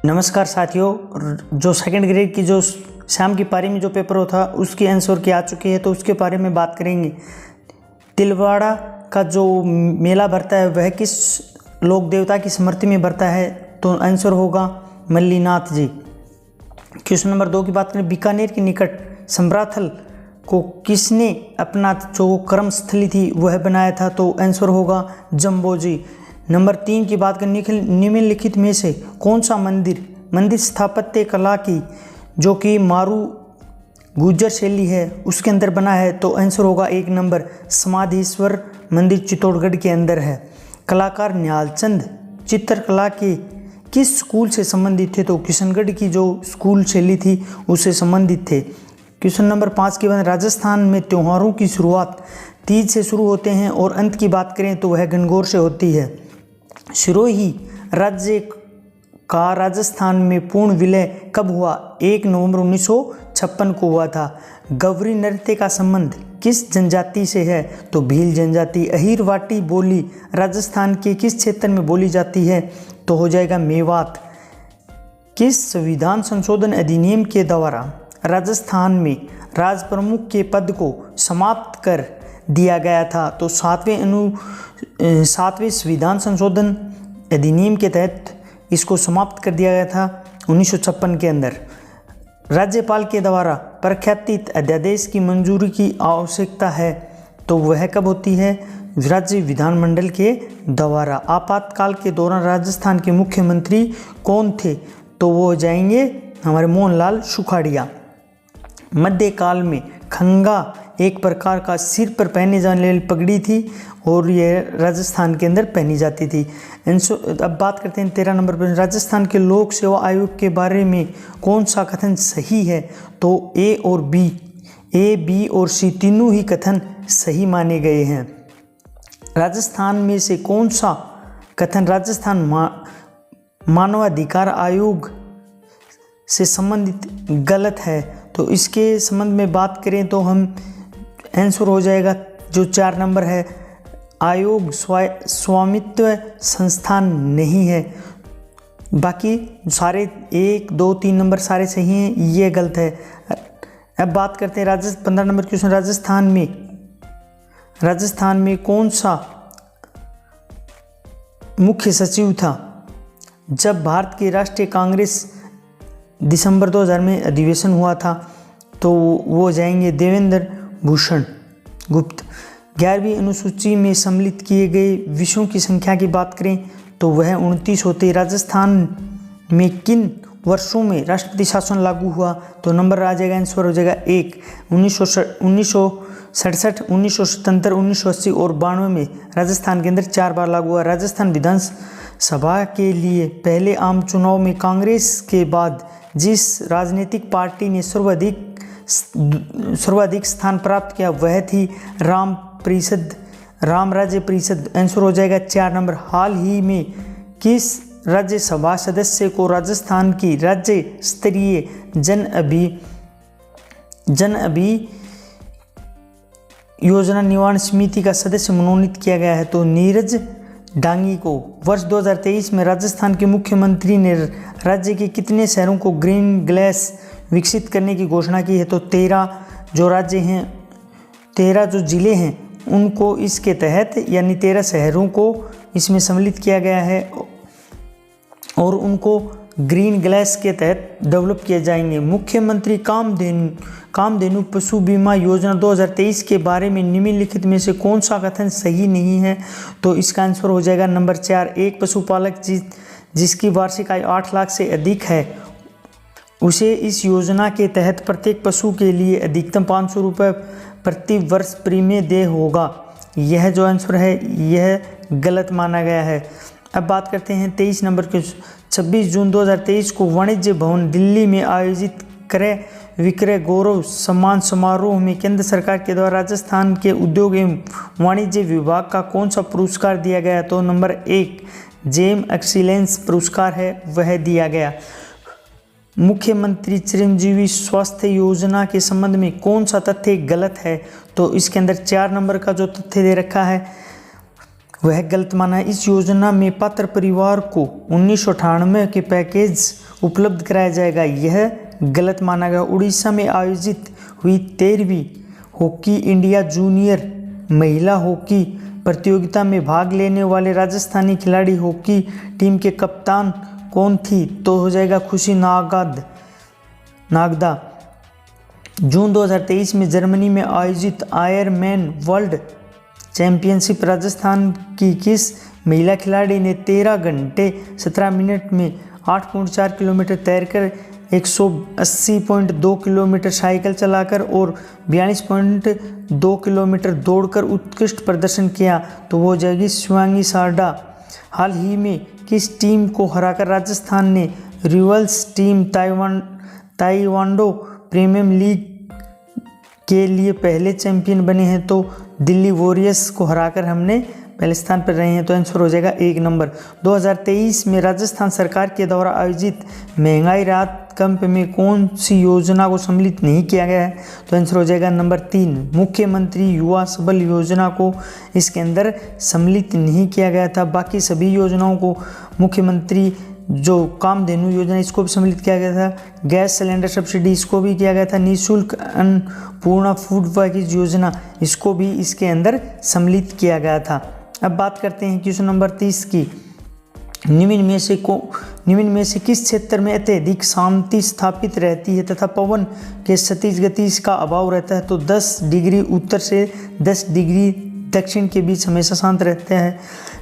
नमस्कार साथियों, जो सेकंड ग्रेड की जो शाम की पारी में जो पेपर होता उसकी आंसर की आ चुकी है, तो उसके बारे में बात करेंगे। तिलवाड़ा का जो मेला भरता है वह किस लोक देवता की स्मृति में भरता है? तो आंसर होगा मल्लीनाथ जी। क्वेश्चन नंबर 2 की बात करें, बीकानेर के निकट समराथल को किसने अपना जो कर्मस्थली थी वह बनाया था? तो आंसर होगा जम्बो जी। नंबर 3 की बात करें, निम्नलिखित में से कौन सा मंदिर स्थापत्य कला की जो कि मारू गुर्जर शैली है उसके अंदर बना है? तो आंसर होगा 1 नंबर समाधीश्वर मंदिर चित्तौड़गढ़ के अंदर है। कलाकार न्यालचंद चित्रकला के किस स्कूल से संबंधित थे? तो किशनगढ़ की जो स्कूल शैली थी उससे संबंधित थे। क्वेश्चन नंबर 5 की बात, राजस्थान में त्योहारों की शुरुआत तीज से शुरू होते हैं और अंत की बात करें तो वह गणगौर से होती है। सिरोही राज्य का राजस्थान में पूर्ण विलय कब हुआ? 1 नवंबर 1956 को हुआ था। गौरी नृत्य का संबंध किस जनजाति से है? तो भील जनजाति। अहीरवाटी बोली राजस्थान के किस क्षेत्र में बोली जाती है? तो हो जाएगा मेवात। किस संविधान संशोधन अधिनियम के द्वारा राजस्थान में राज प्रमुख के पद को समाप्त कर दिया गया था? तो 7वें संविधान संशोधन अधिनियम के तहत इसको समाप्त कर दिया गया था 1956 के अंदर। राज्यपाल के द्वारा प्रख्यातित अध्यादेश की मंजूरी की आवश्यकता है तो वह कब होती है? राज्य विधानमंडल के द्वारा। आपातकाल के दौरान राजस्थान के मुख्यमंत्री कौन थे? तो वो हो जाएंगे हमारे मोहनलाल सुखाड़िया। मध्यकाल में खंगा एक प्रकार का सिर पर पहने जाने वाली पगड़ी थी और यह राजस्थान के अंदर पहनी जाती थी। अब बात करते हैं 13 नंबर पर, राजस्थान के लोक सेवा आयोग के बारे में कौन सा कथन सही है? तो ए, बी और सी तीनों ही कथन सही माने गए हैं। राजस्थान में से कौन सा कथन राजस्थान मानवाधिकार आयोग से संबंधित गलत है? तो इसके संबंध में बात करें तो हम आंसर हो जाएगा जो 4 नंबर है, आयोग स्वामित्व संस्थान नहीं है। बाकी सारे 1, 2, 3 नंबर सारे सही हैं, ये गलत है। अब बात करते हैं 15 नंबर क्वेश्चन, राजस्थान में कौन सा मुख्य सचिव था जब भारत की राष्ट्रीय कांग्रेस दिसंबर 2000 में अधिवेशन हुआ था? तो वो जाएंगे देवेंद्र भूषण गुप्त। 11वीं अनुसूची में सम्मिलित किए गए विषयों की संख्या की बात करें तो वह 29 होते। राजस्थान में किन वर्षों में राष्ट्रपति शासन लागू हुआ? तो नंबर आ जाएगा, आंसर हो जाएगा 1 1967, 1977, 1980 और 92 में राजस्थान के अंदर 4 बार लागू हुआ। राजस्थान विधानसभा के लिए पहले आम चुनाव में कांग्रेस के बाद जिस राजनीतिक पार्टी ने सर्वाधिक स्थान प्राप्त किया वह थी राम राज्य परिषद। आंसर हो जाएगा 4 नंबर। हाल ही में किस राज्यसभा सदस्य को राजस्थान की राज्य स्तरीय जन योजना निवारण समिति का सदस्य मनोनीत किया गया है? तो नीरज डांगी को। वर्ष 2023 में राजस्थान के मुख्यमंत्री ने राज्य के कितने शहरों को ग्रीन ग्लास विकसित करने की घोषणा की है? तो 13 जो जिले हैं उनको इसके तहत यानी 13 शहरों को इसमें सम्मिलित किया गया है और उनको ग्रीन ग्लास के तहत डेवलप किए जाएंगे। मुख्यमंत्री कामधेनु पशु बीमा योजना 2023 के बारे में निम्नलिखित में से कौन सा कथन सही नहीं है? तो इसका आंसर हो जाएगा नंबर 4। एक पशुपालक जिसकी वार्षिक आय 8 लाख से अधिक है उसे इस योजना के तहत प्रत्येक पशु के लिए अधिकतम 500 रुपये प्रति वर्ष प्रीमियम देय होगा। यह जो आंसर है यह गलत माना गया है। अब बात करते हैं 23 नंबर के। 26 जून 2023 को वाणिज्य भवन दिल्ली में आयोजित क्रय विक्रय गौरव सम्मान समारोह में केंद्र सरकार के द्वारा राजस्थान के उद्योग एवं वाणिज्य विभाग का कौन सा पुरस्कार दिया गया? तो नंबर 1 जेम एक्सीलेंस पुरस्कार है वह दिया गया। मुख्यमंत्री चिरंजीवी स्वास्थ्य योजना के संबंध में कौन सा तथ्य गलत है? तो इसके अंदर 4 नंबर का जो तथ्य दे रखा है, वह गलत माना है। इस योजना में पात्र परिवार को 1998 के पैकेज उपलब्ध कराया जाएगा, यह गलत माना गया। उड़ीसा में आयोजित हुई 13वीं हॉकी इंडिया जूनियर महिला हॉकी प्रतियोगिता में भाग लेने वाले राजस्थानी खिलाड़ी हॉकी टीम के कप्तान कौन थी? तो हो जाएगा खुशी नागदा। जून 2023 में जर्मनी में आयोजित आयरमैन वर्ल्ड चैंपियनशिप राजस्थान की किस महिला खिलाड़ी ने 13 घंटे 17 मिनट में 8.4 किलोमीटर तैरकर 180.2 किलोमीटर साइकिल चलाकर और 42.2 किलोमीटर दौड़कर उत्कृष्ट प्रदर्शन किया? तो वो हो जाएगी शिवांगी सारडा। हाल ही में किस टीम को हराकर राजस्थान ने रिवल्स टीम ताइवांडो प्रीमियर लीग के लिए पहले चैंपियन बने हैं? तो दिल्ली वॉरियर्स को हराकर हमने पहले स्थान पर रहे हैं। तो आंसर हो जाएगा 1 नंबर। 2023 में राजस्थान सरकार के द्वारा आयोजित महंगाई राहत कैंप में कौन सी योजना को सम्मिलित नहीं किया गया है? तो आंसर हो जाएगा नंबर 3, मुख्यमंत्री युवा सबल योजना को इसके अंदर सम्मिलित नहीं किया गया था। बाकी सभी योजनाओं को मुख्यमंत्री जो कामधेनु योजना इसको भी सम्मिलित किया गया था। गैस सिलेंडर सब्सिडी इसको भी किया गया था। निःशुल्क अन्नपूर्णा फूड पैकेज योजना इसको भी इसके अंदर सम्मिलित किया गया था। अब बात करते हैं क्वेश्चन नंबर 30 की। निम्न में से किस क्षेत्र में अत्यधिक शांति स्थापित रहती है तथा पवन के क्षितिज गति का अभाव रहता है? तो 10 डिग्री उत्तर से 10 डिग्री दक्षिण के बीच हमेशा शांत रहता है।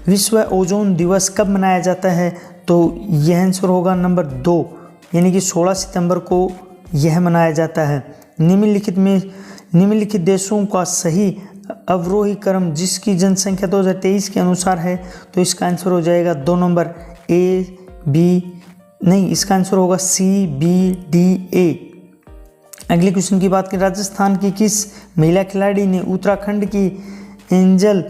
विश्व ओजोन दिवस कब मनाया जाता है? तो यह आंसर होगा नंबर 2, यानी कि 16 सितंबर को यह मनाया जाता है। निम्नलिखित देशों का सही अवरोही क्रम जिसकी जनसंख्या 2023 के अनुसार है? तो इसका आंसर हो जाएगा 2 नंबर इसका आंसर होगा CBDA। अगले क्वेश्चन की बात करें। राजस्थान की किस महिला खिलाड़ी ने उत्तराखंड की एंजल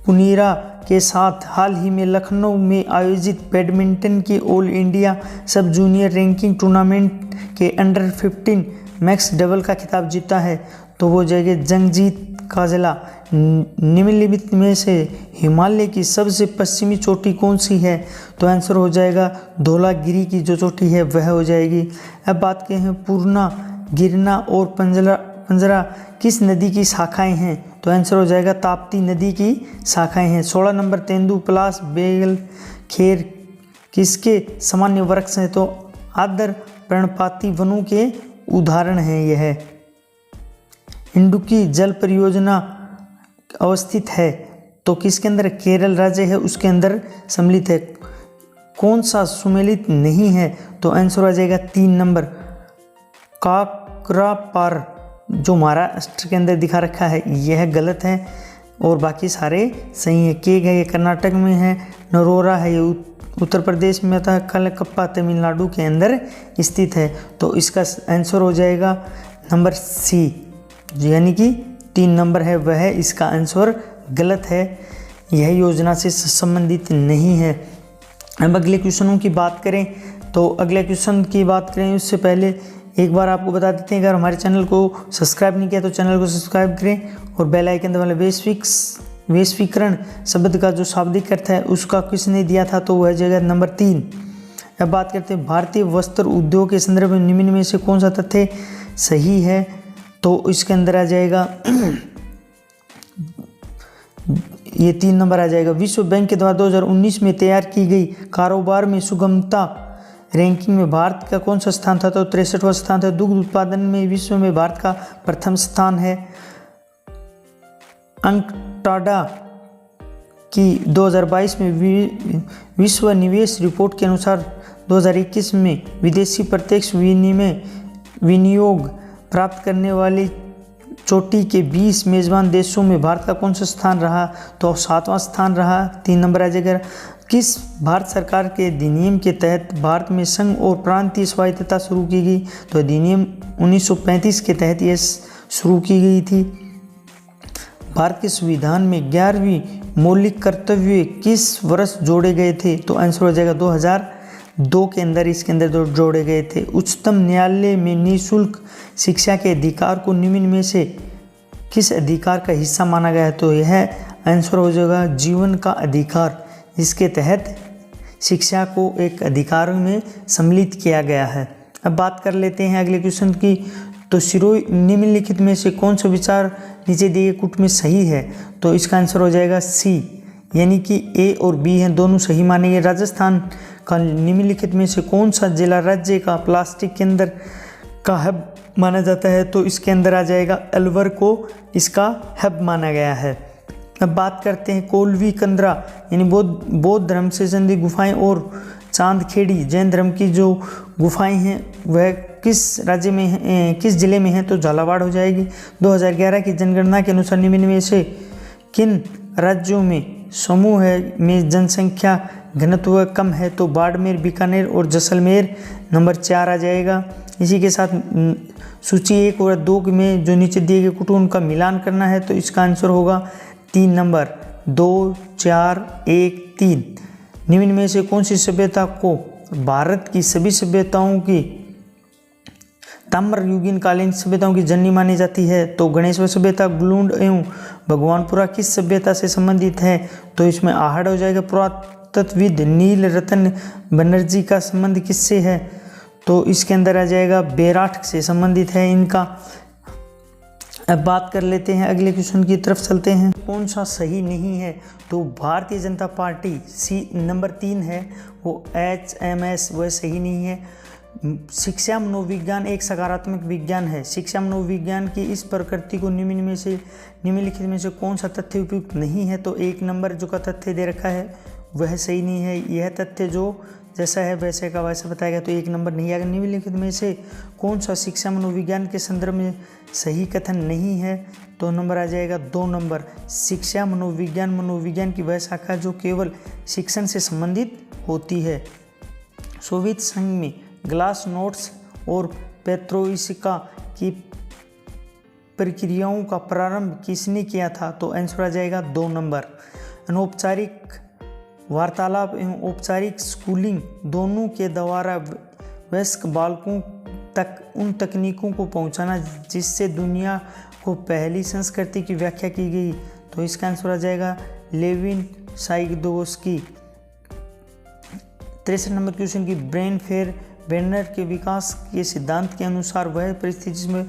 पुनीरा के साथ हाल ही में लखनऊ में आयोजित बैडमिंटन की ऑल इंडिया सब जूनियर रैंकिंग टूर्नामेंट के अंडर 15 मैक्स डबल का खिताब जीता है? तो वो जाएगा जंगजीत काजला। निम्नलिखित में से हिमालय की सबसे पश्चिमी चोटी कौन सी है? तो आंसर हो जाएगा धौलागिरी की जो चोटी है वह हो जाएगी। अब बात करें हैं पूर्णा, गिरना और पंजरा किस नदी की शाखाएं हैं? तो आंसर हो जाएगा ताप्ती नदी की शाखाएं हैं। 16 नंबर तेंदु पलाश बेल खेर किसके सामान्य वृक्ष हैं? तो आदर पर्णपाती वनों के उदाहरण हैं यह। इंडुक्की जल परियोजना अवस्थित है तो किसके अंदर? केरल राज्य है उसके अंदर सम्मिलित है। कौन सा सुमेलित नहीं है? तो आंसर आ जाएगा 3 नंबर काकरापार जो महाराष्ट्र के अंदर दिखा रखा है यह गलत है और बाकी सारे सही है। के गए कर्नाटक में है, नरोरा है ये उत्तर प्रदेश में था, कलकप्पा तमिलनाडु के अंदर स्थित है। तो इसका आंसर हो जाएगा नंबर C, यानी कि 3 नंबर है वह इसका आंसर गलत है, यह योजना से संबंधित नहीं है। अब अगले क्वेश्चनों की बात करें तो अगले क्वेश्चन की बात करें उससे पहले एक बार आपको बता देते हैं, अगर हमारे चैनल को सब्सक्राइब नहीं किया तो चैनल को सब्सक्राइब करें और बेल आइकन दबाएं। वैश्वीकरण शब्द का जो शाब्दिक अर्थ है उसका किसने दिया था? तो वह जगह नंबर 3। अब बात करते हैं भारतीय वस्त्र उद्योग के संदर्भ में निम्न में से कौन सा तथ्य सही है? तो इसके अंदर आ जाएगा ये 3 नंबर आ जाएगा। विश्व बैंक के द्वारा 2019 में तैयार की गई कारोबार में सुगमता रैंकिंग में भारत का कौन सा स्थान था? तो 63वां स्थान था। दुग्ध उत्पादन में विश्व में भारत का प्रथम स्थान है। अंकटाडा की 2022 में विश्व निवेश रिपोर्ट के अनुसार 2021 में विदेशी प्रत्यक्ष विनियोग प्राप्त करने वाली चोटी के 20 मेजबान देशों में भारत का कौन सा स्थान रहा? तो 7वां स्थान रहा। 3 नंबर आ जाएगा। किस भारत सरकार के अधिनियम के तहत भारत में संघ और प्रांतीय स्वायत्तता शुरू की गई? तो अधिनियम 1935 के तहत यह शुरू की गई थी। भारत के संविधान में 11वीं मौलिक कर्तव्य किस वर्ष जोड़े गए थे? तो आंसर हो जाएगा 2002 के अंदर इसके अंदर जोड़े गए थे। उच्चतम न्यायालय में निःशुल्क शिक्षा के अधिकार को निम्न में से किस अधिकार का हिस्सा माना गया है? तो यह आंसर हो जाएगा जीवन का अधिकार। इसके तहत शिक्षा को एक अधिकार में सम्मिलित किया गया है। अब बात कर लेते हैं अगले क्वेश्चन की। तो शिरोई निम्नलिखित में से कौन सा विचार नीचे दिए कूट में सही है? तो इसका आंसर हो जाएगा सी, यानी कि ए और बी हैं दोनों सही मानेंगे। राजस्थान का निम्नलिखित में से कौन सा जिला राज्य का प्लास्टिक के अंदर का हब माना जाता है? तो इसके अंदर आ जाएगा अलवर को इसका हब माना गया है। अब बात करते हैं कोलवी कंदरा यानी बौद्ध धर्म से संबंधित गुफाएं और चांदखेड़ी जैन धर्म की जो गुफाएं हैं वह किस राज्य में हैं, किस जिले में हैं? तो झालावाड़ हो जाएगी। 2011 की जनगणना के अनुसार निम्न में से किन राज्यों में समूह में जनसंख्या घनत्व कम है? तो बाड़मेर, बीकानेर और जैसलमेर नंबर 4 आ जाएगा। इसी के साथ सूची 1 और 2 में जो नीचे दिए गए कुटुंब का मिलान करना है, तो इसका आंसर होगा 3 नंबर 2, 4, 1, 3। निम्न में से कौन सी सभ्यता को भारत की सभी सभ्यताओं की ताम्र युगीन कालीन सभ्यताओं की जननी मानी जाती है? तो गणेश्वर सभ्यता, गुलूंड एवं भगवानपुरा किस सभ्यता से संबंधित है? तो इसमें आहड़ हो जाएगा। पुरातत्वविद नील रतन बनर्जी का संबंध किससे है? तो इसके अंदर आ जाएगा बेराठ से संबंधित है इनका। अब बात कर लेते हैं अगले क्वेश्चन की तरफ चलते हैं। कौन सा सही नहीं है? तो भारतीय जनता पार्टी सी नंबर 3 है, वो HMS वह सही नहीं है। शिक्षा मनोविज्ञान एक सकारात्मक विज्ञान है। शिक्षा मनोविज्ञान की इस प्रकृति को निम्नलिखित में से कौन सा तथ्य उपयुक्त नहीं है? तो 1 नंबर जो का तथ्य दे रखा है वह सही नहीं है। यह तथ्य जो जैसा है वैसे का वैसा बताएगा, तो 1 नंबर नहीं आएगा। निम्नलिखित में से कौन सा शिक्षा मनोविज्ञान के संदर्भ में सही कथन नहीं है? तो नंबर आ जाएगा 2 नंबर। शिक्षा मनोविज्ञान की वह शाखा जो केवल शिक्षण से संबंधित होती है। सोवियत संघ में ग्लास नोट्स और पेट्रोइस्का की प्रक्रियाओं का प्रारंभ किसने किया था? तो आंसर आ जाएगा 2 नंबर। अनौपचारिक वार्तालाप एवं औपचारिक स्कूलिंग दोनों के द्वारा वयस्क बालकों तक उन तकनीकों को पहुंचाना जिससे दुनिया को पहली संस्कृति की व्याख्या की गई। तो इसका आंसर आ जाएगा लेविन साइगदोस्की। 63 नंबर क्वेश्चन की ब्रेन फेयर बेर्नर के विकास के सिद्धांत के अनुसार वह परिस्थिति जिसमें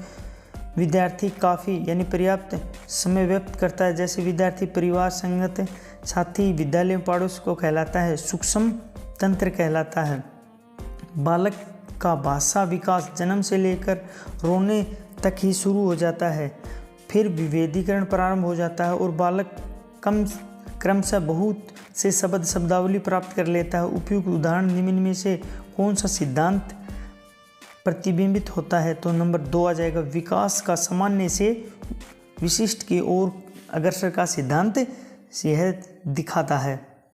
विद्यार्थी काफ़ी यानी पर्याप्त समय व्यक्त करता है, जैसे विद्यार्थी, परिवार, संगत, साथी, विद्यालय, पड़ोस को कहलाता है सूक्ष्म तंत्र कहलाता है। बालक का भाषा विकास जन्म से लेकर रोने तक ही शुरू हो जाता है, फिर विभेदीकरण प्रारंभ हो जाता है और बालक क्रमशः बहुत से शब्दावली प्राप्त कर लेता है। उपयुक्त उदाहरण निम्न में से कौन सा सिद्धांत प्रतिबिंबित होता है? तो नंबर 2 आ जाएगा। विकास का सामान्य से विशिष्ट की ओर अग्रसर का सिद्धांत यह दिखाता है।